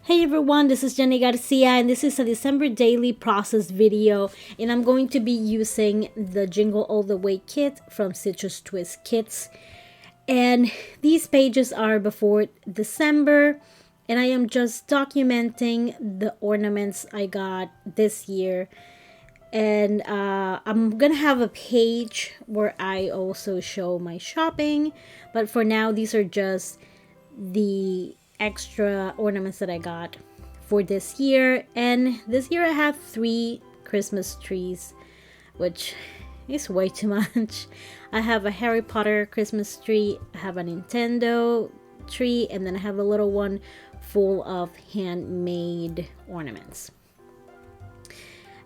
Hey everyone, this is Jenny Garcia and this is a December daily process video, and I'm going to be using the Jingle All the Way kit from Citrus Twist Kits. And these pages are before December, and I am just documenting the ornaments I got this year. And I'm gonna have a page where I also show my shopping, but for now these are just the extra ornaments that I got for this year. And this year I have 3 Christmas trees, which is way too much. I have a Harry Potter Christmas tree, I have a Nintendo tree, and then I have a little one full of handmade ornaments.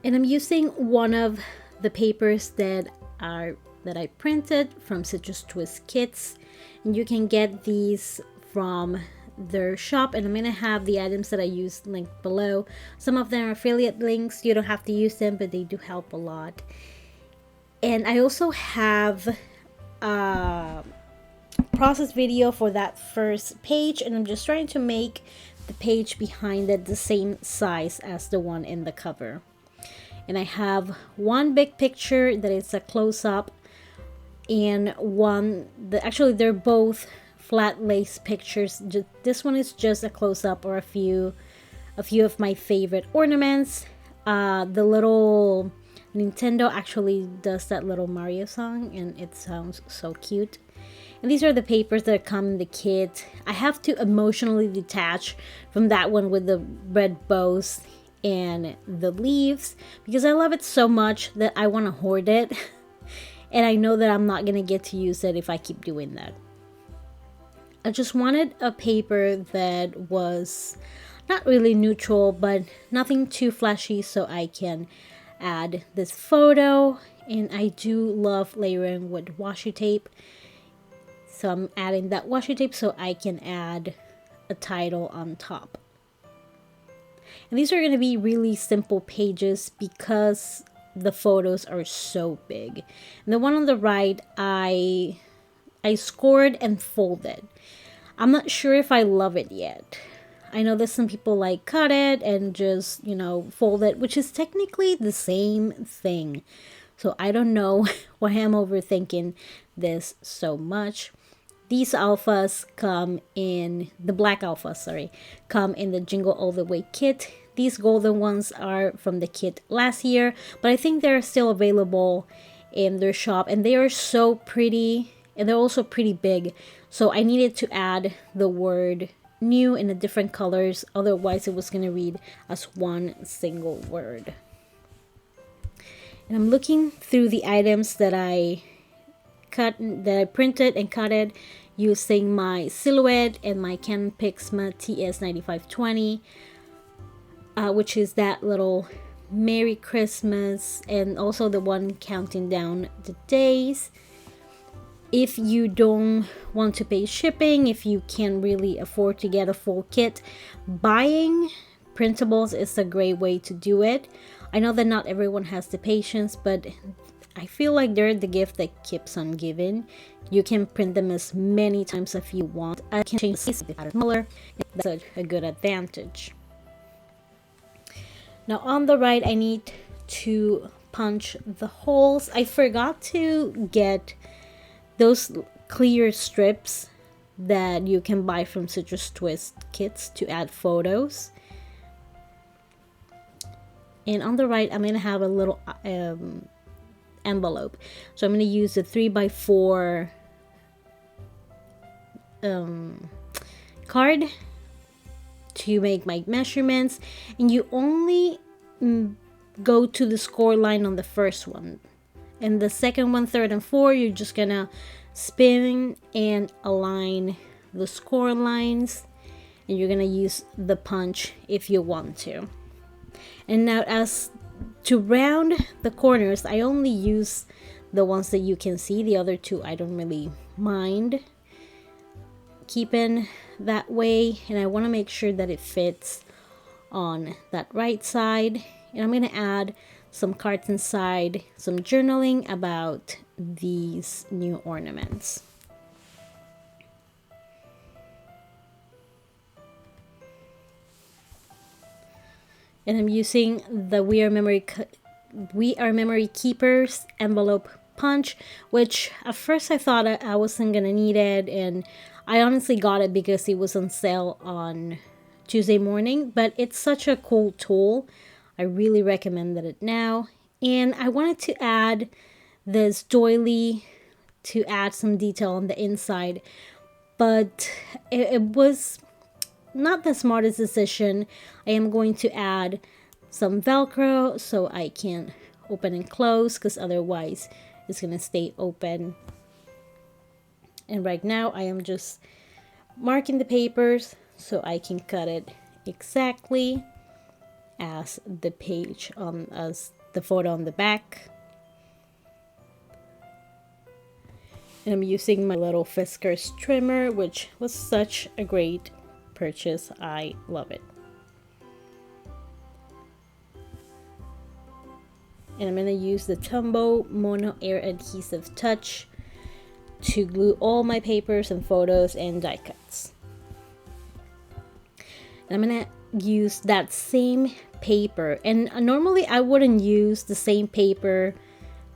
And I'm using one of the papers that I printed from Citrus Twist Kits, and you can get these from their shop, and I'm gonna have the items that I used linked below. Some of them are affiliate links, you don't have to use them, but they do help a lot. And I also have a process video for that first page, and I'm just trying to make the page behind it the same size as the one in the cover. And I have one big picture that is a close-up, and one that actually they're both flat lace pictures. This one is just a close-up or a few of my favorite ornaments. The little Nintendo actually does that little Mario song, and it sounds so cute. And these are the papers that come in the kit. I have to emotionally detach from that one with the red bows and the leaves, because I love it so much that I want to hoard it. And I know that I'm not gonna get to use it if I keep doing that. I just wanted a paper that was not really neutral, but nothing too flashy, so I can add this photo. And I do love layering with washi tape, so I'm adding that washi tape so I can add a title on top. And these are going to be really simple pages because the photos are so big. And the one on the right, I scored and folded. I'm not sure if I love it yet. I know that some people like cut it and just, fold it, which is technically the same thing. So I don't know why I'm overthinking this so much. These alphas come in, the black alphas, come in the Jingle All the Way kit. These golden ones are from the kit last year, but I think they're still available in their shop, and they are so pretty, and they're also pretty big. So I needed to add the word new in the different colors, otherwise it was going to read as one single word. And I'm looking through the items that I printed and cutted using my Silhouette and my Canon Pixma TS9520, which is that little Merry Christmas, and also the one counting down the days. If you don't want to pay shipping, if you can't really afford to get a full kit, buying printables is a great way to do it. I know that not everyone has the patience, but I feel like they're the gift that keeps on giving. You can print them as many times as you want. I can change the size of the smaller. That's a good advantage. Now on the right, I need to punch the holes. I forgot to get those clear strips that you can buy from Citrus Twist Kits to add photos. And on the right, I'm going to have a little envelope. So I'm going to use the 3x4 card to make my measurements. And you only go to the score line on the first one. And the second one, third, and fourth, you're just going to spin and align the score lines. And you're going to use the punch if you want to. And now as to round the corners, I only use the ones that you can see. The other two I don't really mind keeping that way. And I want to make sure that it fits on that right side. And I'm going to add some cards inside, some journaling about these new ornaments. And I'm using the We Are Memory Keepers envelope punch, which at first I thought I wasn't gonna need it, and I honestly got it because it was on sale on Tuesday morning. But it's such a cool tool. I really recommended it now. And I wanted to add this doily to add some detail on the inside, but it was not the smartest decision. I am going to add some Velcro so I can open and close, because otherwise it's gonna stay open. And right now I am just marking the papers so I can cut it exactly as the page as the photo on the back. And I'm using my little Fiskars trimmer, which was such a great purchase. I love it. And I'm going to use the Tombow Mono Air Adhesive Touch to glue all my papers and photos and die cuts. And I'm going to use that same paper. And normally I wouldn't use the same paper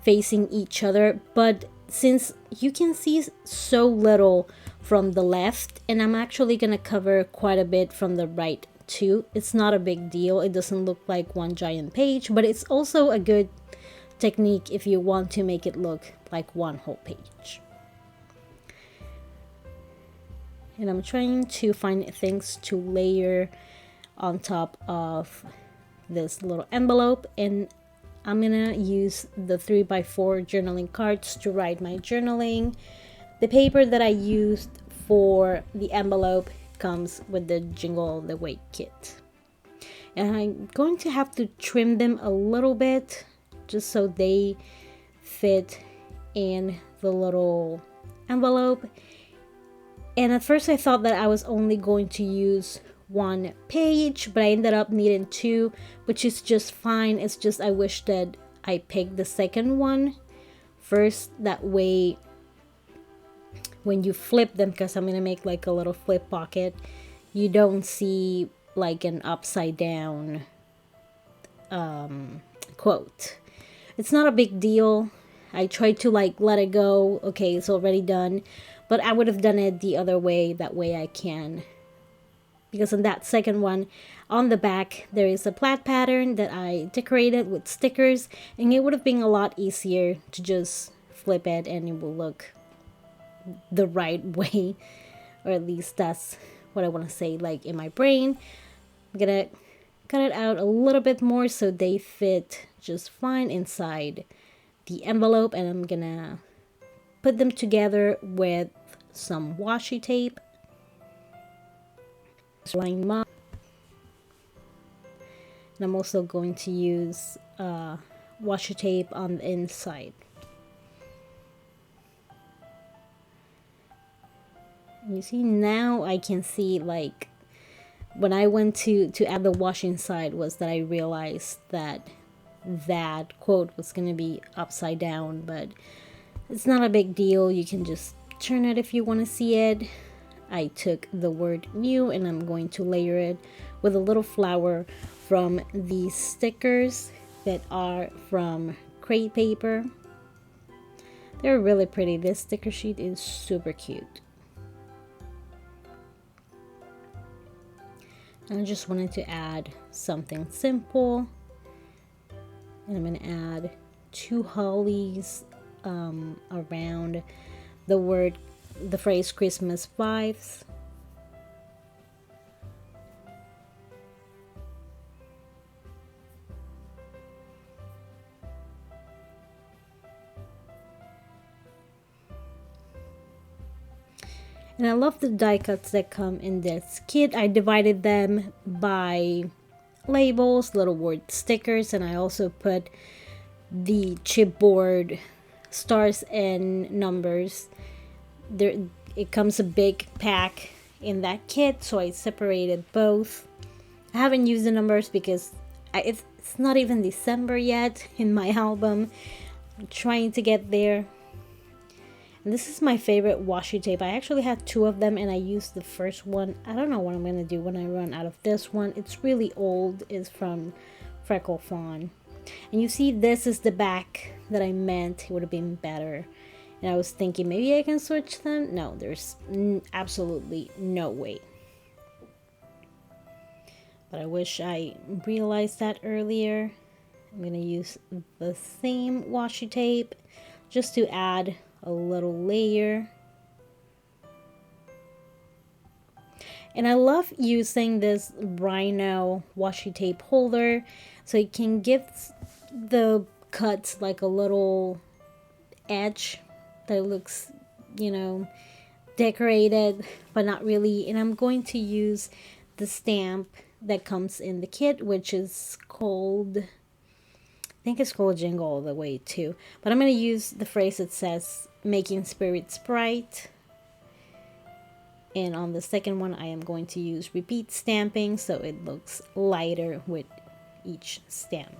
facing each other, but since you can see so little from the left, and I'm actually going to cover quite a bit from the right too, it's not a big deal. It doesn't look like one giant page, but it's also a good technique if you want to make it look like one whole page. And I'm trying to find things to layer on top of this little envelope, and I'm gonna use the 3x4 journaling cards to write my journaling. The paper that I used for the envelope comes with the Jingle All the Way kit. And I'm going to have to trim them a little bit just so they fit in the little envelope. And at first I thought that I was only going to use one page, but I ended up needing two, which is just fine. It's just I wish that I picked the second one first, that way when you flip them, because I'm gonna make like a little flip pocket, you don't see like an upside down quote. It's not a big deal. I tried to like let it go, okay, it's already done, but I would have done it the other way, that way I can, because on that second one on the back there is a plaid pattern that I decorated with stickers, and it would have been a lot easier to just flip it and it will look the right way, or at least that's what I want to say, like in my brain. I'm gonna cut it out a little bit more so they fit just fine inside the envelope, and I'm gonna put them together with some washi tape. Line them up. And I'm also going to use washi tape on the inside. You see, now I can see, like, when I went to add the washi inside was that I realized that that quote was going to be upside down, but it's not a big deal. You can just turn it if you want to see it. I took the word new and I'm going to layer it with a little flower from these stickers that are from crepe paper. They're really pretty. This sticker sheet is super cute. I just wanted to add something simple. And I'm going to add 2 hollies around the phrase Christmas vibes. And I love the die cuts that come in this kit. I divided them by labels, little word stickers, and I also put the chipboard stars and numbers. It comes a big pack in that kit, so I separated both. I haven't used the numbers because it's not even December yet in my album. I'm trying to get there. And this is my favorite washi tape. I actually had two of them and I used the first one. I don't know what I'm going to do when I run out of this one. It's really old. It's from Freckle Fawn. And you see, this is the back that I meant. It would have been better. And I was thinking maybe I can switch them. No, there's absolutely no way. But I wish I realized that earlier. I'm going to use the same washi tape just to add a little layer. And I love using this Rhino washi tape holder so it can give the cuts like a little edge that looks, you know, decorated, but not really. And I'm going to use the stamp that comes in the kit, which is called, I think it's called Jingle All the Way too. But I'm going to use the phrase that says making spirits bright. And on the second one, I am going to use repeat stamping so it looks lighter with each stamp.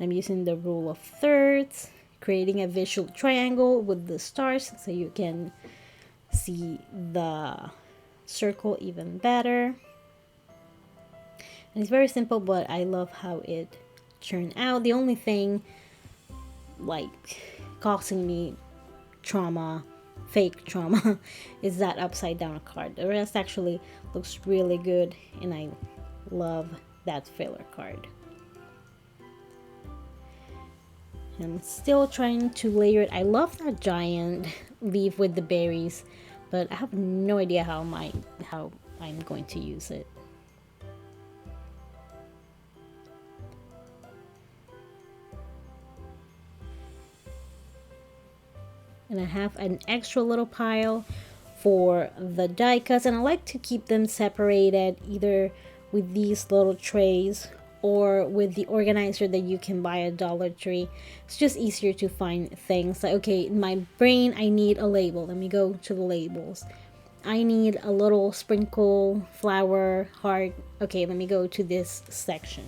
I'm using the rule of thirds, creating a visual triangle with the stars so you can see the circle even better. And it's very simple, but I love how it turned out. The only thing like causing me trauma, fake trauma, is that upside down card. The rest actually looks really good and I love that filler card. I'm still trying to layer it. I love that giant leaf with the berries, but I have no idea how I'm going to use it. And I have an extra little pile for the die cuts, and I like to keep them separated either with these little trays or with the organizer that you can buy at Dollar Tree. It's just easier to find things. Like, okay, in my brain I need a label. Let me go to the labels. I need a little sprinkle, flower, heart. Okay, let me go to this section.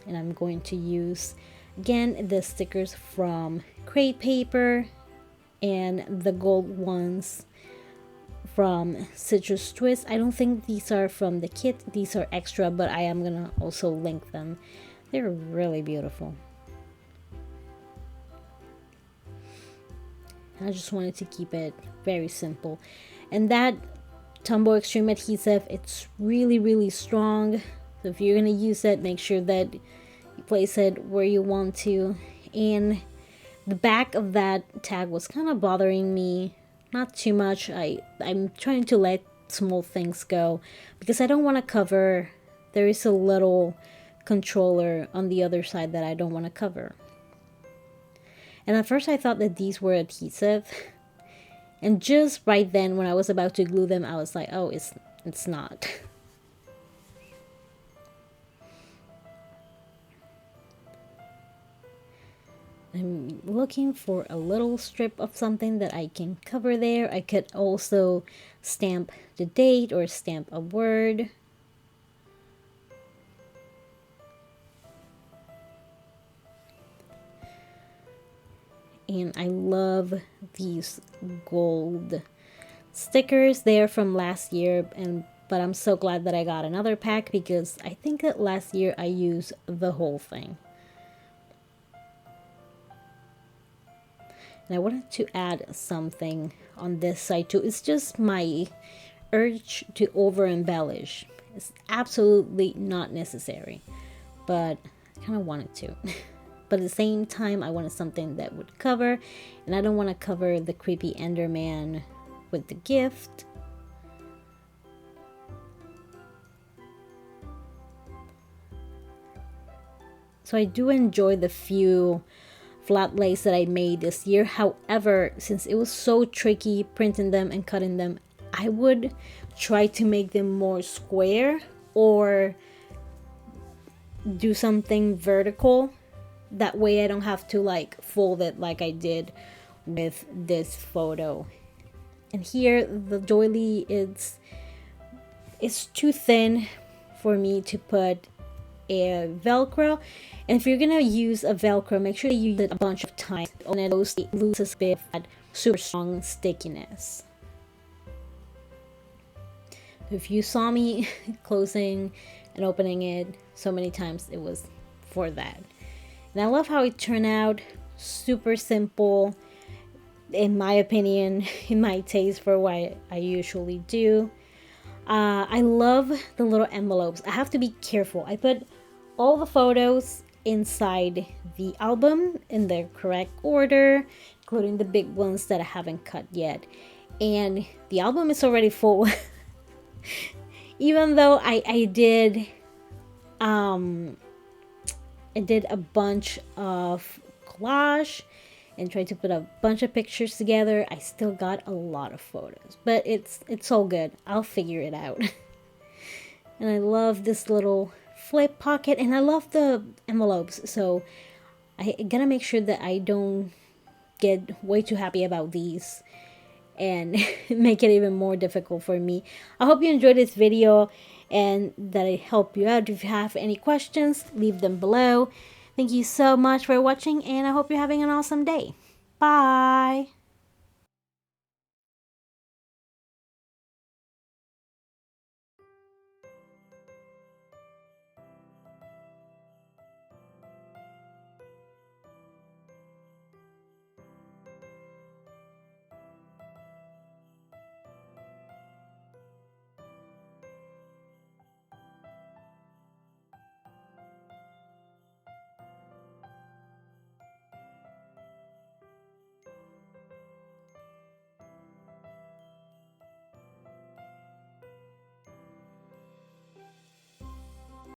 And I'm going to use, again, the stickers from Crate Paper and the gold ones from Citrus Twist. I don't think these are from the kit. These are extra, but I am gonna also link them. They're really beautiful. I just wanted to keep it very simple. And that Tombow Extreme adhesive, it's really, really strong. So if you're gonna use it, make sure that you place it where you want to. And the back of that tag was kind of bothering me. Not too much. I'm trying to let small things go because I don't want to cover. There is a little controller on the other side that I don't want to cover. And at first I thought that these were adhesive. And just right then when I was about to glue them, I was like, oh, it's not. I'm looking for a little strip of something that I can cover there. I could also stamp the date or stamp a word. And I love these gold stickers. They're from last year, but I'm so glad that I got another pack because I think that last year I used the whole thing. And I wanted to add something on this side too. It's just my urge to over embellish. It's absolutely not necessary, but I kind of wanted to. But at the same time, I wanted something that would cover, and I don't want to cover the creepy Enderman with the gift. So I do enjoy the few flat lays that I made this year. However, since it was so tricky printing them and cutting them, I would try to make them more square or do something vertical. That way I don't have to like fold it like I did with this photo. And here the doily is too thin for me to put a Velcro. And if you're gonna use a Velcro, make sure you use it a bunch of times. And it loses a bit of that super strong stickiness. If you saw me closing and opening it so many times, it was for that. And I love how it turned out. Super simple, in my opinion, in my taste for what I usually do. I love the little envelopes. I have to be careful. I put all the photos inside the album in the correct order, including the big ones that I haven't cut yet. And the album is already full. Even though I did a bunch of collage and tried to put a bunch of pictures together, I still got a lot of photos, but it's all good. I'll figure it out. And I love this little flip pocket, and I love the envelopes, so I gotta make sure that I don't get way too happy about these and make it even more difficult for me. I hope you enjoyed this video and that it helped you out. If you have any questions, leave them below. Thank you so much for watching, and I hope you're having an awesome day. Bye!